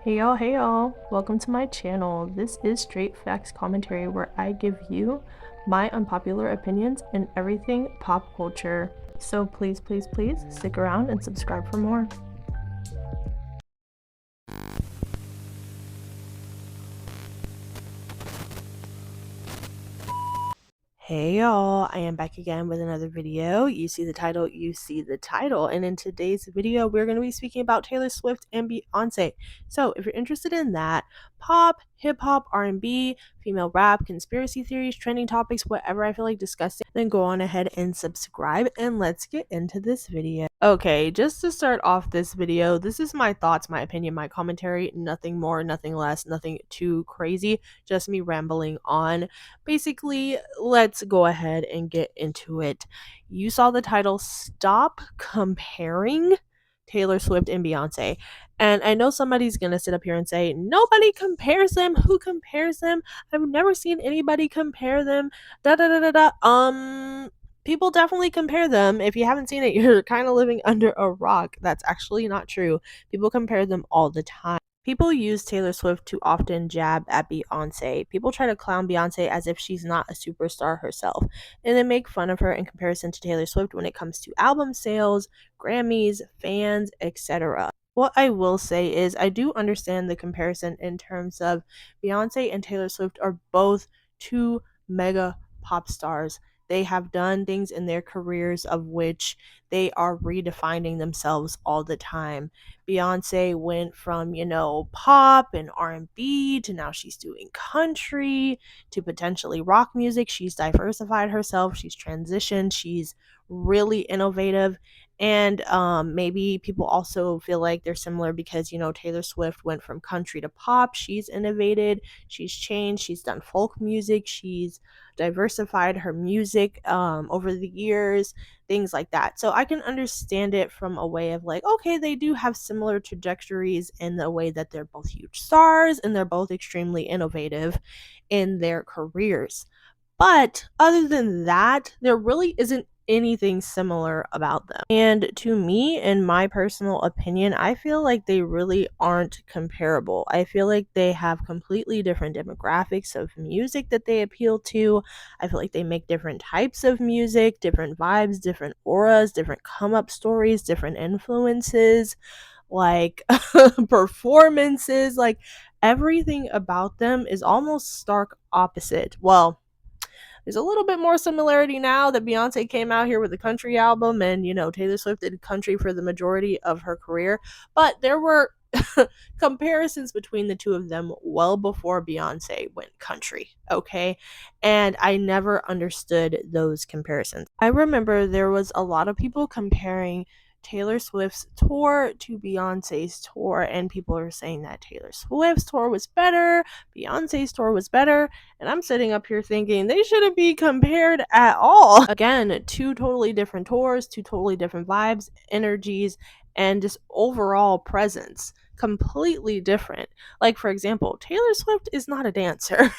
Hey y'all, welcome to my channel. This is Straight Facts Commentary where I give you my unpopular opinions in everything pop culture. So please stick around and subscribe for more. Hey y'all, I am back again with another video. You see the title, and in today's video, we're going to be speaking about Taylor Swift and Beyonce. So if you're interested in that, pop, hip-hop, R&B, female rap, conspiracy theories, trending topics, whatever I feel like discussing, then go on ahead and subscribe, and let's get into this video. Okay, just to start off this video, this is my thoughts, my opinion, my commentary, nothing more, nothing less, nothing too crazy, just me rambling on. Basically, let's go ahead and get into it. You saw the title, Stop Comparing Taylor Swift and Beyonce. And I know somebody's going to sit up here and say, nobody compares them. Who compares them? I've never seen anybody compare them. Da da da da da. People definitely compare them. If you haven't seen it, you're kind of living under a rock. That's actually not true. People compare them all the time. People use Taylor Swift to often jab at Beyonce. People try to clown Beyonce as if she's not a superstar herself, and then make fun of her in comparison to Taylor Swift when it comes to album sales, Grammys, fans, etc. What I will say is I do understand the comparison in terms of Beyonce and Taylor Swift are both two mega pop stars. They have done things in their careers of which they are redefining themselves all the time. Beyonce went from, pop and R&B to now she's doing country to potentially rock music. She's diversified herself, she's transitioned, she's really innovative. And maybe people also feel like they're similar because, Taylor Swift went from country to pop. She's innovated, she's changed, she's done folk music, she's diversified her music over the years, things like that. So I can understand it from a way of like, okay, they do have similar trajectories in the way that they're both huge stars and they're both extremely innovative in their careers. But other than that, there really isn't anything similar about them. And to me, in my personal opinion, I feel like they really aren't comparable. I feel like they have completely different demographics of music that they appeal to. I feel like they make different types of music, different vibes, different auras, different come up stories, different influences, like performances, like everything about them is almost stark opposite. Well, there's a little bit more similarity now that Beyonce came out here with a country album and, Taylor Swift did country for the majority of her career. But there were comparisons between the two of them well before Beyonce went country, okay? And I never understood those comparisons. I remember there was a lot of people comparing Taylor Swift's tour to Beyonce's tour, and people are saying that Taylor Swift's tour was better, Beyonce's tour was better, and I'm sitting up here thinking they shouldn't be compared at all. Again, two totally different tours, two totally different vibes, energies, and just overall presence. Completely different. Like, for example, Taylor Swift is not a dancer.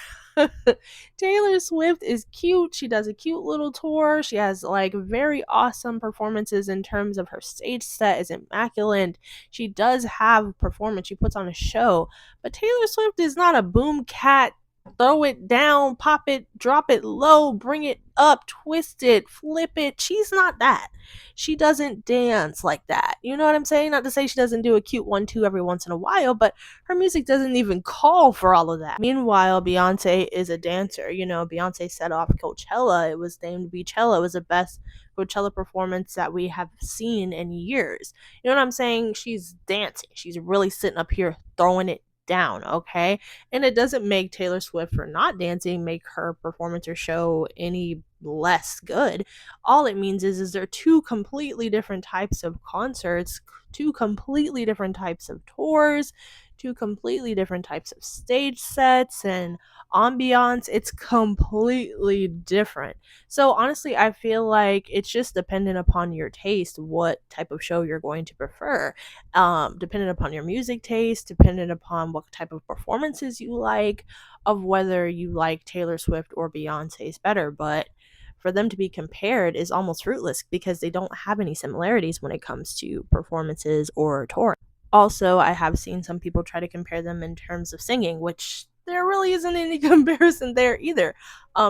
Taylor Swift is cute. She does a cute little tour. She has like very awesome performances in terms of her stage set is immaculate. She does have performance. She puts on a show. But Taylor Swift is not a boom cat, throw it down, pop it, drop it low, bring it up, twist it, flip it. She's not that. She doesn't dance like that. You know what I'm saying? Not to say she doesn't do a cute 1-2 every once in a while, but her music doesn't even call for all of that. Meanwhile, Beyonce is a dancer. Beyonce set off Coachella. It was named Beachella. It was the best Coachella performance that we have seen in years. You know what I'm saying? She's dancing. She's really sitting up here throwing it down, okay? And it doesn't make Taylor Swift for not dancing make her performance or show any less good. All it means is they're two completely different types of concerts, two completely different types of tours, two completely different types of stage sets and ambiance. It's completely different. So honestly, I feel like it's just dependent upon your taste, what type of show you're going to prefer. Dependent upon your music taste, dependent upon what type of performances you like, of whether you like Taylor Swift or Beyonce's better. But for them to be compared is almost fruitless because they don't have any similarities when it comes to performances or touring. Also, I have seen some people try to compare them in terms of singing, which there really isn't any comparison there either.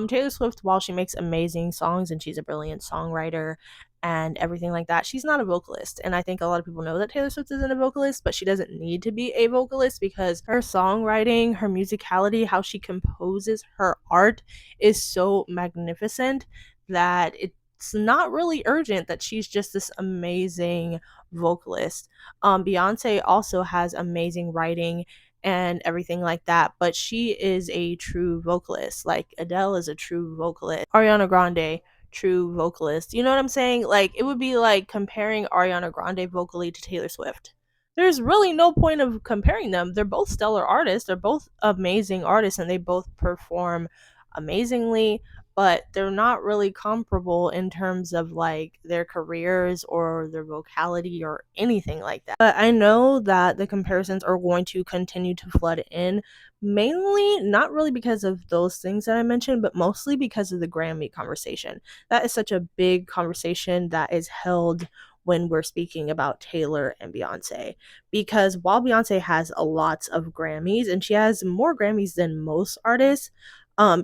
Taylor Swift, while she makes amazing songs and she's a brilliant songwriter and everything like that, she's not a vocalist. And I think a lot of people know that Taylor Swift isn't a vocalist, but she doesn't need to be a vocalist because her songwriting, her musicality, how she composes her art is so magnificent that it's not really urgent that she's just this amazing vocalist. Beyonce also has amazing writing and everything like that, but she is a true vocalist. Like Adele is a true vocalist. Ariana Grande, true vocalist. You know what I'm saying? Like it would be like comparing Ariana Grande vocally to Taylor Swift. There's really no point of comparing them. They're both stellar artists. They're both amazing artists and they both perform amazingly, but they're not really comparable in terms of like their careers or their vocality or anything like that. But I know that the comparisons are going to continue to flood in, mainly not really because of those things that I mentioned, but mostly because of the Grammy conversation. That is such a big conversation that is held when we're speaking about Taylor and Beyonce. Because while Beyonce has a lot of Grammys and she has more Grammys than most artists,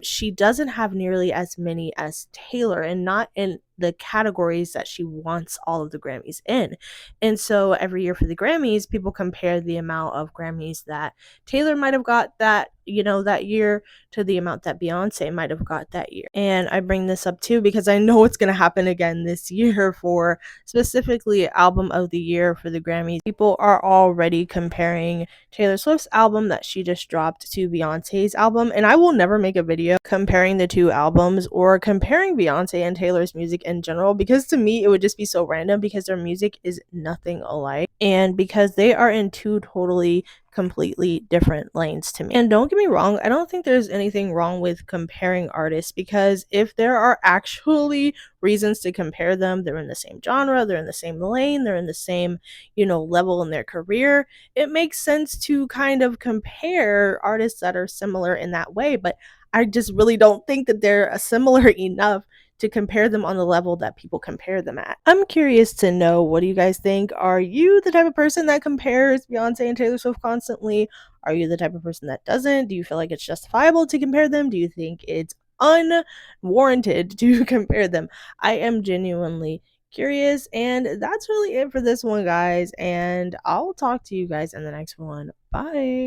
she doesn't have nearly as many as Taylor, and not in the categories that she wants all of the Grammys in. And so every year for the Grammys, people compare the amount of Grammys that Taylor might have got that, that year to the amount that Beyonce might have got that year. And I bring this up too because I know it's going to happen again this year for specifically album of the year for the Grammys. People are already comparing Taylor Swift's album that she just dropped to Beyonce's album, and I will never make a video comparing the two albums or comparing Beyonce and Taylor's music in general, because to me it would just be so random because their music is nothing alike and because they are in two totally completely different lanes to me. And don't get me wrong, I don't think there's anything wrong with comparing artists, because if there are actually reasons to compare them, they're in the same genre, they're in the same lane, they're in the same, level in their career, it makes sense to kind of compare artists that are similar in that way. But I just really don't think that they're similar enough to compare them on the level that people compare them at. I'm curious to know, what do you guys think? Are you the type of person that compares Beyonce and Taylor Swift constantly? Are you the type of person that doesn't? Do you feel like it's justifiable to compare them? Do you think it's unwarranted to compare them? I am genuinely curious, and that's really it for this one, guys, and I'll talk to you guys in the next one. Bye.